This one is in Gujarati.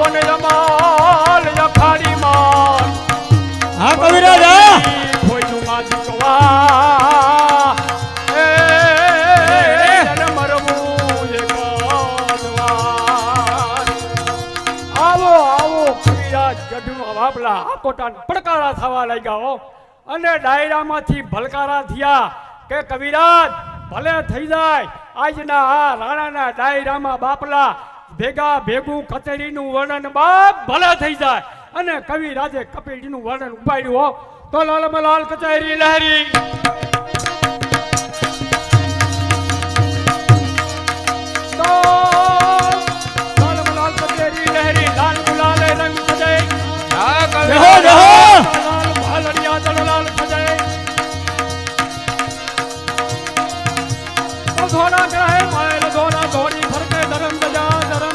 ને જમાલ યખાડી માલ હા કવિરાજ હા કોઈ નું માજી કવા એ જન મરવું એ કાદવાર આવો આવો કવિરાજ ગઢનો વાપલા આકોટા પડકારા થવા લાગ્યા હો અને ડાયરામાંથી ભલકારા થયા કે કવિરાજ ભલે થઈ જાય આજના આ રાણાના ડાયરામાં બાપલા ભેગા ભેગું કચેરીનું વર્ણન બાપ ભલે થઈ જાય અને કવિરાજે કપિલજીનું વર્ણન ઉપાડ્યું હો તો લાલમલાલ કચેરી લહેરી તો